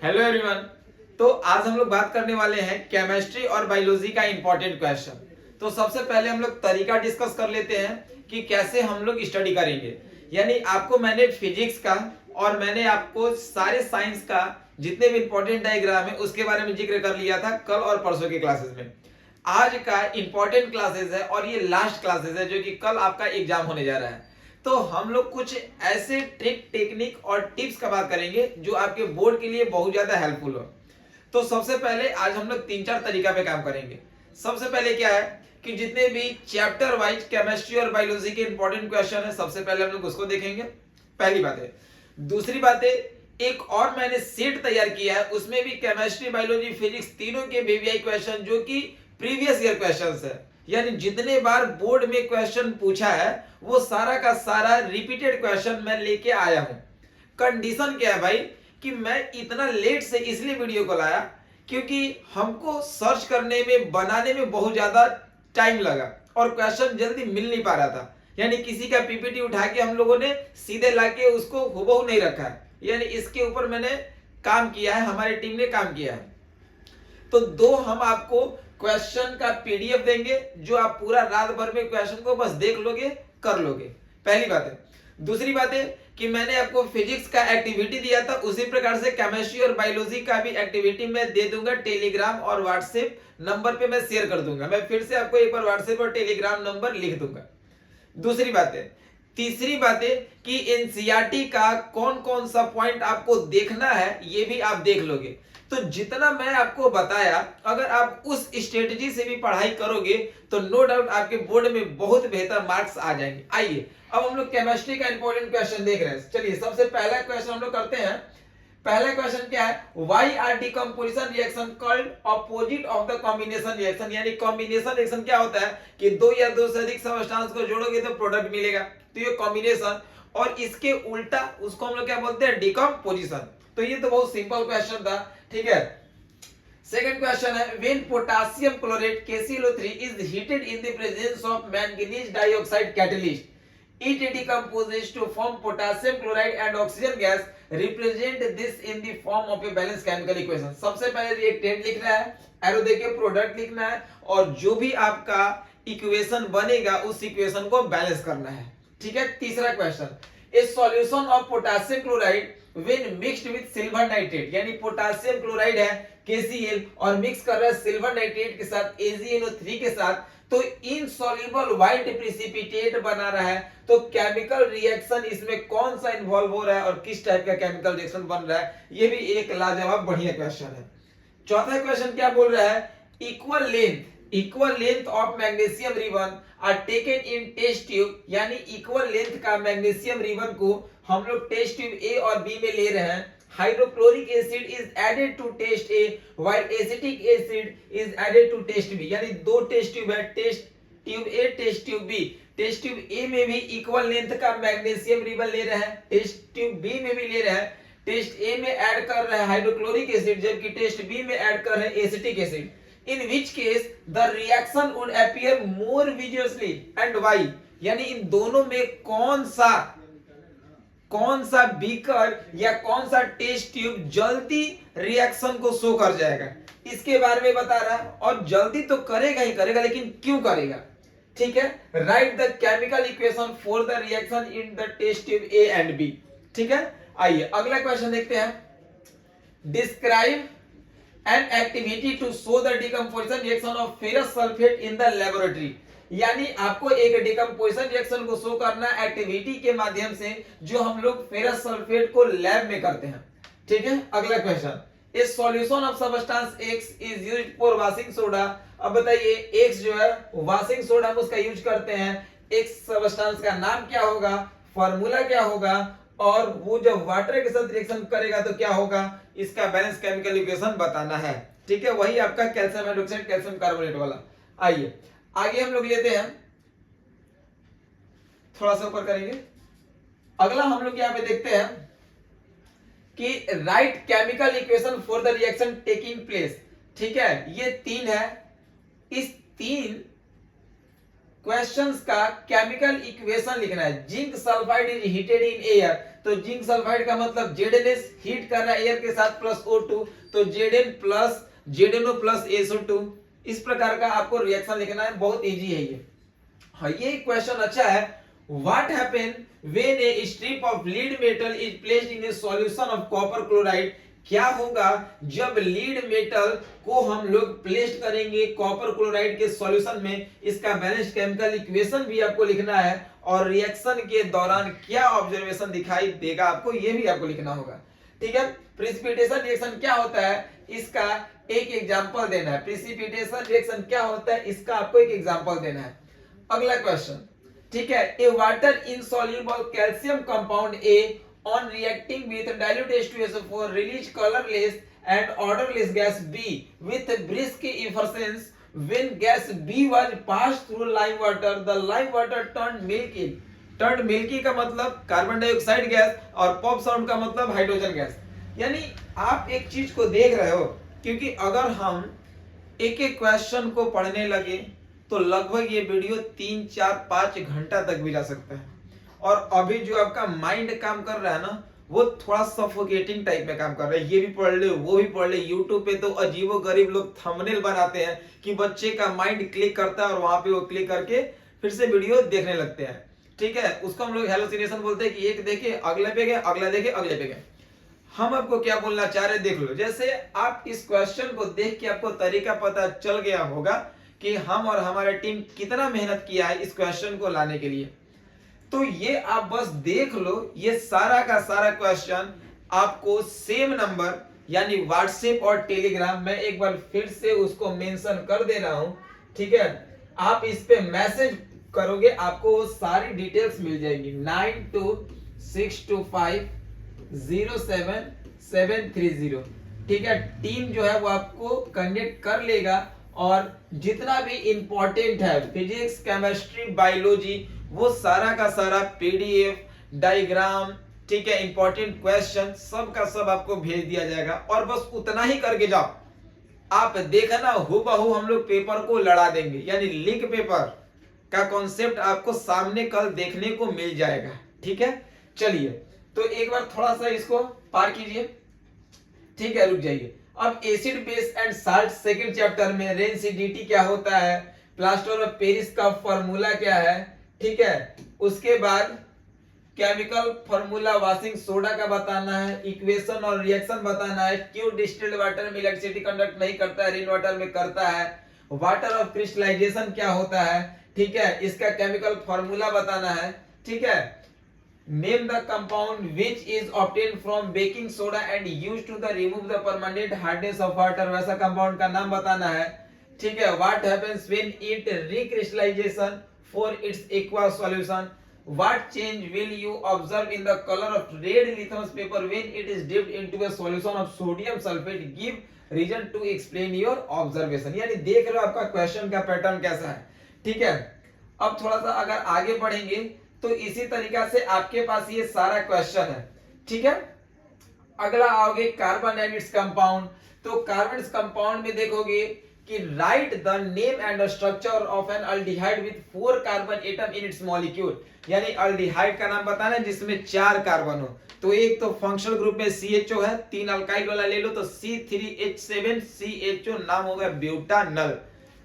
Hello everyone. तो आज हम लोग बात करने वाले हैं केमिस्ट्री और बायोलॉजी का इंपॉर्टेंट क्वेश्चन। तो सबसे पहले हम लोग तरीका डिस्कस कर लेते हैं कि कैसे हम लोग स्टडी करेंगे। यानी आपको मैंने फिजिक्स का और मैंने आपको सारे साइंस का जितने भी इंपॉर्टेंट डायग्राम है उसके बारे में जिक्र कर लिया था कल और परसों के क्लासेस में। आज का इंपॉर्टेंट क्लासेस है और ये लास्ट क्लासेस है जो कि कल आपका एग्जाम होने जा रहा है। तो हम लोग कुछ ऐसे ट्रिक टेक्निक और टिप्स का बात करेंगे जो आपके बोर्ड के लिए बहुत ज्यादा हेल्पफुल हो। तो सबसे पहले आज हम लोग 3-4 तरीका पे काम करेंगे। सबसे पहले क्या है कि जितने भी चैप्टर वाइज केमिस्ट्री और बायोलॉजी के इंपॉर्टेंट क्वेश्चन है सबसे पहले हम लोग उसको देखेंगे। पहली बात है। दूसरी बात है, एक और मैंने सेट तैयार किया है उसमें भी केमिस्ट्री बायोलॉजी फिजिक्स तीनों के वीवीआई क्वेश्चन जो कि प्रीवियस ईयर क्वेश्चंस है, यानी जितने बार बोर्ड में क्वेश्चन पूछा है वो सारा का सारा रिपीटेड क्वेश्चन मैं लेके आया हूं। कंडीशन क्या है भाई कि मैं इतना लेट से इसलिए वीडियो को लाया क्योंकि हमको सर्च करने में बनाने में बहुत ज्यादा टाइम लगा और क्वेश्चन जल्दी मिल नहीं पा रहा था। यानी किसी का पीपीटी उठा के हम लोगों ने सीधे लाके उसको हुबहू नहीं रखा है, यानी इसके ऊपर मैंने काम किया है, हमारी टीम ने काम किया है। तो दो हम आपको क्वेश्चन का पीडीएफ देंगे जो आप पूरा रात भर में क्वेश्चन को बस देख लोगे कर लोगे। पहली बात है। दूसरी बात है कि मैंने आपको फिजिक्स का एक्टिविटी दिया था उसी प्रकार से केमिस्ट्री और बायोलॉजी का भी एक्टिविटी मैं दे दूंगा, टेलीग्राम और व्हाट्सएप नंबर पे मैं शेयर कर दूंगा। मैं फिर से आपको एक बार व्हाट्सएप और टेलीग्राम नंबर लिख दूंगा। दूसरी बात है। तीसरी बात है कि एनसीईआरटी का कौन कौन सा पॉइंट आपको देखना है ये भी आप देख लोगे। तो जितना मैं आपको बताया अगर आप उस स्ट्रेटजी से भी पढ़ाई करोगे तो नो डाउट आपके बोर्ड में बहुत बेहतर मार्क्स आ जाएंगे। आइए अब हम लोग केमिस्ट्री का इंपॉर्टेंट क्वेश्चन देख रहे हैं। चलिए सबसे पहला क्वेश्चन हम लोग करते हैं। पहला क्वेश्चन क्या है, why are decomposition reaction called opposite of the combination reaction. यानी कॉम्बिनेशन रिएक्शन क्या होता है कि दो या दो से अधिक सब्सटेंस को जोड़ोगे तो प्रोडक्ट मिलेगा, तो ये कॉम्बिनेशन। और इसके उल्टा उसको हम लोग क्या बोलते हैं, डिकम्पोजिशन। तो ये तो बहुत सिंपल क्वेश्चन था, ठीक है। सेकंड क्वेश्चन है, when potassium chloride KClO3 is heated in the presence of manganese dioxide catalyst, it decomposes to form potassium chloride and oxygen gas, represent this in the form of a balanced chemical equation। सबसे पहले reactant लिखना है, arrow देके product लिखना है और जो भी आपका इक्वेशन बनेगा उस इक्वेशन को बैलेंस करना है, ठीक है। तीसरा question, A solution of potassium chloride when mixed with silver nitrate. यानी पोटेशियम क्लोराइड है KCl और मिक्स कर रहा है सिल्वर नाइट्रेट के साथ AgNO3 के साथ, तो इनसॉल्युबल व्हाइट प्रिसिपिटेट बना रहा है। तो केमिकल रिएक्शन इसमें कौन सा इन्वॉल्व हो रहा है और किस टाइप का केमिकल रिएक्शन बन रहा है, ये भी एक लाजवाब बढ़िया क्वेश्चन है। चौथा क्वेश्चन क्या बोल रहा है, equal length of magnesium ribbon are taken in test tube. यानी इक्वल लेंथ का मैग्नीशियम रिबन को हम लोग टेस्ट ट्यूब A और B में ले रहे हैं। Hydrochloric acid is added to test A while acetic acid is added to test B। यानी दो टेस्ट ट्यूब है, test tube A test tube B। Test tube A में भी इक्वल लेंथ का मैग्नीशियम रिबन ले रहे हैं, टेस्ट ट्यूब B में भी ले रहे हैं। टेस्ट A में ऐड कर रहे हैं हाइड्रोक्लोरिक एसिड जबकि टेस्ट B में ऐड कर रहे हैं acetic acid. In which case the reaction would appear more vigorously and why। यानी इन दोनों में कौन सा बीकर या कौन सा टेस्ट ट्यूब जल्दी रिएक्शन को शो कर जाएगा इसके बारे में बता रहा है। और जल्दी तो करेगा ही करेगा, लेकिन क्यों करेगा, ठीक है। Write the chemical equation for the reaction in the test tube A and B, ठीक है। आइए अगला क्वेश्चन देखते हैं। Describe an activity to show the decomposition reaction of ferrous sulfate in the laboratory। यानी आपको एक डिकम्पोजिशन रिएक्शन को शो करना एक्टिविटी के माध्यम से जो हम लोग फेरस सल्फेट को लैब में करते हैं, ठीक है। अगला question, A solution of substance X is used for washing soda. अब बताइए X जो है वॉशिंग सोडा हम उसका यूज करते हैं। X सब्सटेंस का नाम क्या होगा, फार्मूला क्या होगा और वो जब वाटर के साथ रिएक्शन करेगा तो क्या होगा, इसका बैलेंस केमिकल इक्वेशन बताना है, ठीक है। वही आपका कैल्शियम हाइड्रोक्साइड कैल्शियम कार्बोनेट वाला। आइए आगे हम लोग लेते हैं, थोड़ा सा ऊपर करेंगे। अगला हम लोग यहां पे देखते हैं कि right chemical equation for the reaction taking place, ठीक है। ये तीन है, इस तीन क्वेश्चंस का केमिकल इक्वेशन लिखना है। Zinc sulphide is heated in air, तो जिंक सल्फाइड का मतलब ZnS हीट कर रहा है एयर के साथ प्लस O2, तो Zn plus ZnO plus SO2। इस प्रकार का आपको रिएक्शन लिखना है, बहुत इजी है ये। हाँ, ये क्वेश्चन अच्छा है। What happen when A strip of lead metal is placed in A solution of copper chloride, क्या होगा जब लीड मेटल को हम लोग प्लेस करेंगे कॉपर क्लोराइड के सॉल्यूशन में। इसका बैलेंस्ड केमिकल इक्वेशन भी आपको लिखना है और रिएक्शन के दौरान क्या ऑब्जर्वेशन दिखाई देगा आपको, ये भी आपको लिखना होगा। ठीक है, प्रेसिपिटेशन रिएक्शन क्या होता है इसका एक एग्जांपल देना है। प्रेसिपिटेशन रिएक्शन क्या होता है इसका आपको एक एग्जांपल देना है। अगला क्वेश्चन, ठीक है, a water insoluble calcium compound a on reacting with dilute H2SO4 release colorless and odorless gas B with brisk effervescence. When gas B was passed through lime water, the lime water turned milky. Turned milky का मतलब carbon dioxide gas और pop sound का मतलब hydrogen gas. यानी आप एक चीज को देख रहे हो, क्योंकि अगर हम एक एक क्वेश्चन को पढ़ने लगे तो लगभग ये वीडियो 3, 4, 5 घंटा तक भी जा सकता है। और अभी जो आपका माइंड काम कर रहा है ना, वो थोड़ा सफोकेटिंग टाइप में काम कर रहा है। ये भी पढ़ ले, वो भी पढ़ ले। यूट्यूब पे तो अजीबो गरीब लोग थंबनेल बनाते हैं कि बच्चे का माइंड क्लिक करता है और वहां पे वो क्लिक करके फिर से वीडियो देखने लगते हैं। ठीक है, उसको हम लोग हेलुसिनेशन बोलते हैं कि एक देखे अगले पे गए, अगला देखे अगले पे गए। हम आपको क्या बोलना चाह रहे देख लो। जैसे आप इस क्वेश्चन को देख के आपको तरीका पता चल गया होगा कि हम और हमारा टीम कितना मेहनत किया है इस क्वेश्चन को लाने के लिए। तो ये आप बस देख लो, ये सारा का सारा क्वेश्चन आपको सेम नंबर यानी व्हाट्सएप और टेलीग्राम, मैं एक बार फिर से उसको मेंशन कर दे रहा हूं। ठीक है, आप इस पे मैसेज करोगे, आपको वो सारी डिटेल्स मिल जाएगी। 9262507730। ठीक है, टीम जो है वो आपको कनेक्ट कर लेगा और जितना भी इंपॉर्टेंट है फिजिक्स, केमिस्ट्री, बायोलॉजी, वो सारा का सारा PDF, डायग्राम, ठीक है, इंपॉर्टेंट क्वेश्चन सब का सब आपको भेज दिया जाएगा। और बस उतना ही करके जाओ, आप देखना हूबहू हम लोग पेपर को लड़ा देंगे। यानी लिंक पेपर का कॉन्सेप्ट आपको सामने कल देखने को मिल जाएगा। ठीक है, चलिए तो एक बार थोड़ा सा इसको पार कीजिए। ठीक है, रुक जाइए। अब acid, base and salt second chapter में रेनसिडिटी क्या होता है, प्लास्टर ऑफ पेरिस का फॉर्मूला क्या है, ठीक है, उसके बाद केमिकल फॉर्मूला वॉशिंग सोडा का बताना है, इक्वेशन और रिएक्शन बताना है, क्यों डिस्टिल्ड वाटर में इलेक्ट्रिसिटी कंडक्ट नहीं करता है, रेन वाटर में करता है, वाटर ऑफ क्रिस्टलाइजेशन क्या होता है, ठीक है, इसका केमिकल फॉर्मूला बताना है। ठीक है, name the compound which is obtained from baking soda and used to the remove the permanent hardness of water, वैसा कंपाउंड का नाम बताना है। ठीक है, what happens when it recrystallization for its aqueous solution. What change will you observe in the color of red litmus paper when it is dipped into a solution of sodium sulfate? Give reason to explain your observation. यानी देख रहे हो आपका question का pattern कैसा है। ठीक है, अब थोड़ा सा अगर आगे बढ़ेंगे तो इसी तरीका से आपके पास ये सारा क्वेश्चन है। ठीक है, अगला आओगे कार्बन एंड इट्स कंपाउंड। तो कार्बन कंपाउंड में देखोगे कि write the name and structure of an aldehyde with 4 carbon atom in its molecule. यानी अल्डिहाइड का नाम बताना है जिसमें 4 कार्बन हो। तो एक तो फंक्शनल ग्रुप में CHO है, 3 अल्काइल वाला ले लो तो C3H7CHO, नाम होगा ब्यूटानल।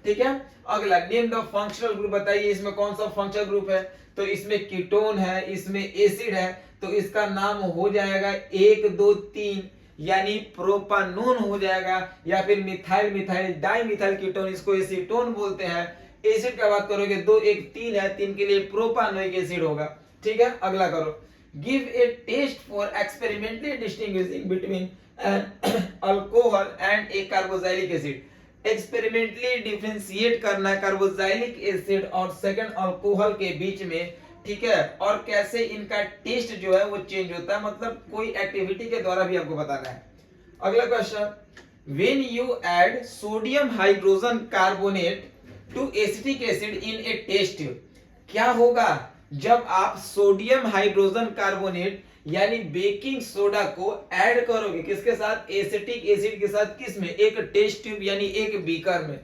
ठीक है, अगला नेम द फंक्शनल ग्रुप, बताइए इसमें कौन सा फंक्शनल ग्रुप है। तो इसमें कीटोन है, इसमें एसिड है, तो इसका नाम हो जाएगा 1 2 3 यानी प्रोपानोन हो जाएगा, या फिर मिथाइल मिथाइल डाइमिथाइल कीटोन, इसको एसीटोन बोलते हैं। एसिड का बात करोगे 2 1 3 है, 3 के लिए प्रोपानोइक एसिड होगा। ठीक है, अगला करो, give a test for experimentally distinguishing between an alcohol and a carboxylic acid. Experimentally differentiate करना है कार्बोक्सिलिक एसिड और सेकंड अल्कोहल के बीच में। ठीक है, और कैसे इनका टेस्ट जो है वो चेंज होता है, मतलब कोई एक्टिविटी के द्वारा भी आपको बताना है। अगला question, when you add sodium hydrogen carbonate to acetic acid in a test tube, क्या होगा जब आप सोडियम हाइड्रोजन कार्बोनेट यानी बेकिंग सोडा को ऐड करोगे किसके साथ, एसिटिक एसिड के साथ, किसमें, एक टेस्ट ट्यूब यानी एक बीकर में।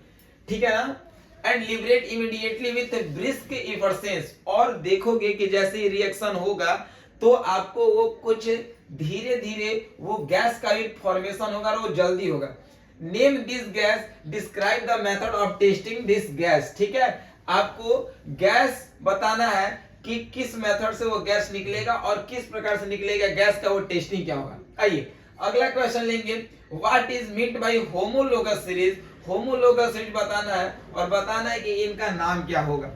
ठीक है ना, and liberate immediately with brisk effervescence, और देखोगे कि जैसे ही रिएक्शन होगा तो आपको वो कुछ धीरे धीरे वो गैस का भी फॉर्मेशन होगा और वो जल्दी होगा। Name this gas, describe the method of testing this gas. ठीक है, आपको गैस बताना है कि किस मेथड से वो गैस निकलेगा और किस प्रकार से निकलेगा गैस का वो टेस्टिंग क्या होगा। आइए अगला क्वेश्चन लेंगे, what is meant by homologous series. Homologous series बताना है और बताना है कि इनका नाम क्या होगा।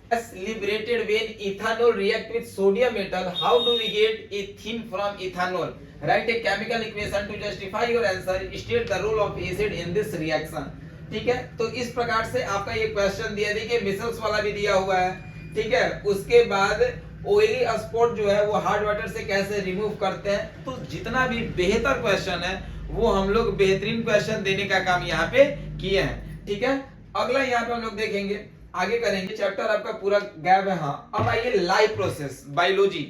Gas liberated when ethanol react with sodium metal, how do we get ethene from ethanol? Write a chemical equation to justify your answer. State the role of acid in this reaction. ठीक है, तो इस प्रकार से आपका ये question दिया, देखिए मिसल्स वाला भी दिया हुआ है। ठीक है, उसके बाद ऑयली स्पॉट जो है वो हार्ड वाटर से कैसे रिमूव करते हैं। तो जितना भी बेहतर क्वेश्चन है वो हम लोग बेहतरीन क्वेश्चन देने का काम यहाँ पे किए हैं। ठीक है, अगला यहाँ पे हम लोग देखेंगे, आगे करेंगे। चैप्टर आपका पूरा गैप है। हाँ, अब आइए लाइफ प्रोसेस, बायोलॉजी।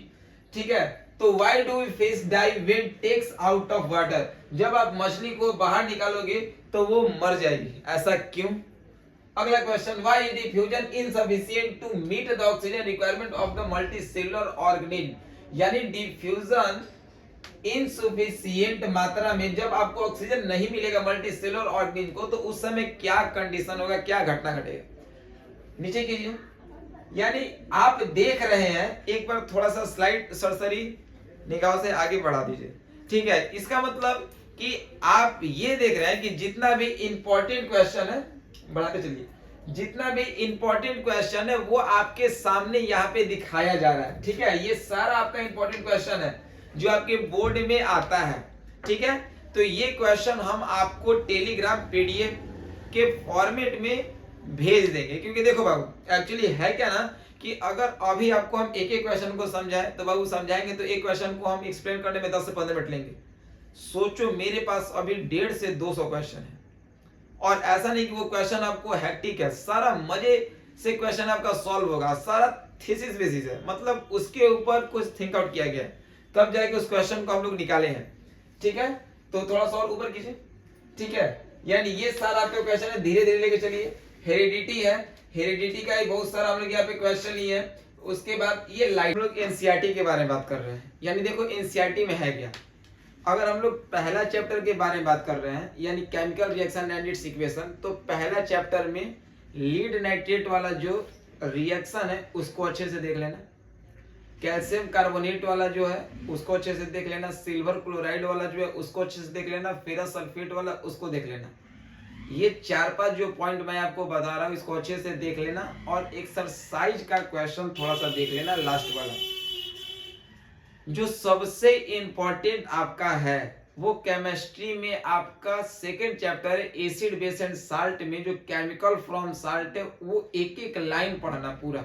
ठीक है, तो why do we fish die when takes out of water. जब आप मछली को बाहर निकालोगे तो वो मर जाएगी, ऐसा क्यों। अगला question, why is diffusion insufficient to meet the oxygen requirement of the multicellular organism. यानी डिफ्यूजन इनसफिशिएंट मात्रा में जब आपको ऑक्सीजन नहीं मिलेगा मल्टीसेलुलर ऑर्गेनिज्म को, तो उस समय क्या कंडीशन होगा, क्या घटना घटेगा। नीचे कीजिए, यानी आप देख रहे हैं, एक बार थोड़ा सा स्लाइड सरसरी निगाह से आगे बढ़ा दीजिए। ठीक है, इसका मतलब कि आप ये देख रहे हैं कि जितना भी इंपॉर्टेंट क्वेश्चन है, बढ़ाते चलिए, जितना भी इंपॉर्टेंट क्वेश्चन है वो आपके सामने यहाँ पे दिखाया जा रहा है। ठीक है, ये सारा आपका इंपॉर्टेंट क्वेश्चन है जो आपके बोर्ड में आता है। ठीक है, तो ये क्वेश्चन हम आपको टेलीग्राम पीडीएफ के फॉर्मेट में भेज देंगे, क्योंकि देखो बाबू एक्चुअली है क्या ना कि अगर अभी आपको हम एक एक क्वेश्चन को समझाएं तो बाबू समझाएंगे तो एक क्वेश्चन को हम एक्सप्लेन करने में 10 से 15 मिनट लेंगे। सोचो मेरे पास अभी 150 से 200 क्वेश्चन है, और ऐसा नहीं कि वो क्वेश्चन आपको हैक्टिक है, सारा मजे से क्वेश्चन आपका सॉल्व होगा, सारा थीसिस बेसिस है, मतलब उसके ऊपर कुछ थिंक आउट किया गया है, तब जाके उस क्वेश्चन को हम लोग निकाले हैं। ठीक है, तो थोड़ा सा और ऊपर कीजिए। ठीक है, यानी ये सारा आपका क्वेश्चन है, धीरे धीरे लेके चलिए। हेरिडिटी है, हेरिडिटी का ही बहुत सारा हम लोग यहाँ पे क्वेश्चन लिए है। उसके बाद ये लाइट, हम लोग एनसीईआरटी के बारे में बात कर रहे हैं। यानी देखो एनसीईआरटी में है क्या, अगर हम लोग पहला चैप्टर के बारे में बात कर रहे हैं यानी chemical reaction and it's equation, तो पहला चैप्टर में लीड नाइट्रेट वाला जो रिएक्शन है उसको अच्छे से देख लेना, कैल्शियम कार्बोनेट वाला जो है उसको अच्छे से देख लेना, सिल्वर क्लोराइड वाला जो है उसको अच्छे से देख लेना, फेरस सल्फेट वाला उसको देख लेना। ये 4-5 जो पॉइंट मैं आपको बता रहा हूँ इसको अच्छे से देख लेना, और एक्सरसाइज का क्वेश्चन थोड़ा सा देख लेना, लास्ट वाला जो सबसे इंपॉर्टेंट आपका है वो केमिस्ट्री में आपका सेकेंड चैप्टर है एसिड बेस एंड साल्ट में जो केमिकल फ्रॉम साल्ट है वो एक एक लाइन पढ़ना, पूरा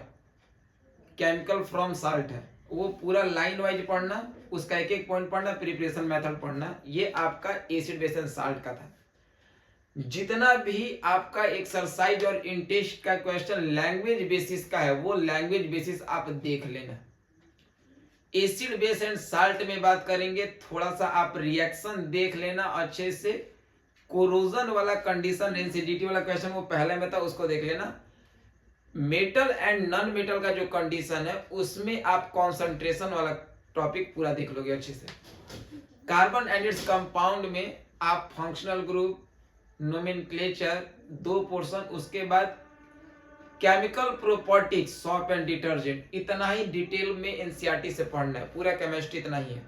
केमिकल फ्रॉम साल्ट है वो पूरा लाइन वाइज पढ़ना, उसका एक एक पॉइंट पढ़ना, प्रिपरेशन मेथड पढ़ना। ये आपका एसिड बेस एंड साल्ट का था। जितना भी आपका एक्सरसाइज और इंटेस्ट का क्वेश्चन लैंग्वेज बेसिस का है वो लैंग्वेज बेसिस आप देख लेना। एसिड बेस एंड साल्ट में बात करेंगे, थोड़ा सा आप रिएक्शन देख लेना अच्छे से, कोरोजन वाला कंडीशन रेंसिडिटी वाला क्वेश्चन वो पहले में था उसको देख लेना। मेटल एंड नॉन मेटल का जो कंडीशन है उसमें आप कंसंट्रेशन वाला टॉपिक पूरा देख लोगे अच्छे से। कार्बन एंड इट्स कंपाउंड में आप फंक्शनल ग्रुप, नोमेनक्लेचर 2 पोर्शन, उसके बाद chemical properties, soap and detergent, इतना ही डिटेल में एनसीईआरटी से पढ़ना है, पूरा केमिस्ट्री इतना ही है।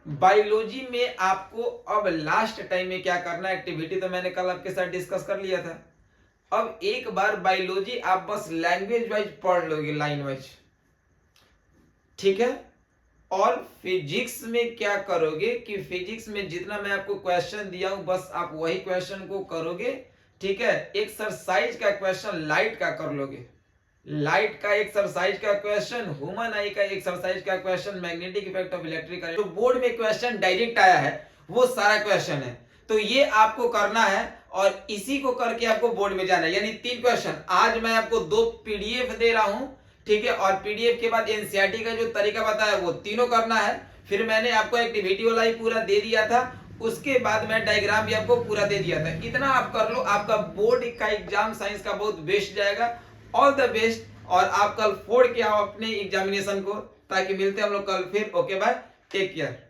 बायोलॉजी में आपको अब लास्ट टाइम में क्या करना है, एक्टिविटी तो मैंने कल आपके साथ डिस्कस कर लिया था। अब एक बार बायोलॉजी आप बस लैंग्वेज वाइज पढ़ लोगे, लाइन वाइज, ठीक है। और फिजिक्स में क्या करोगे कि फिजिक्स में जितना मैं आपको क्वेश्चन दिया हूं बस आप वही क्वेश्चन को करोगे, ठीक है। एक्सरसाइज का क्वेश्चन लाइट का कर लोगे, लाइट का एक्सरसाइज का क्वेश्चन, ह्यूमन आई का एक्सरसाइज का question, magnetic effect of electric current, जो बोर्ड में क्वेश्चन डायरेक्ट आया है वो सारा क्वेश्चन है, तो ये आपको करना है और इसी को करके आपको बोर्ड में जाना है। यानी 3 क्वेश्चन आज मैं आपको 2 पीडीएफ दे रहा हूं, ठीक है, और पीडीएफ के बाद एनसीईआरटी का जो तरीका बताया वो तीनों करना है। फिर मैंने आपको एक्टिविटी वाला ही पूरा दे दिया था, उसके बाद मैं डायग्राम भी आपको पूरा दे दिया था। इतना आप कर लो, आपका बोर्ड का एग्जाम साइंस का बहुत बेस्ट जाएगा। All the best. और आप कल फोड़ के आओ अपने एग्जामिनेशन को, ताकि मिलते हैं हम लोग कल फिर। Okay bye, take care.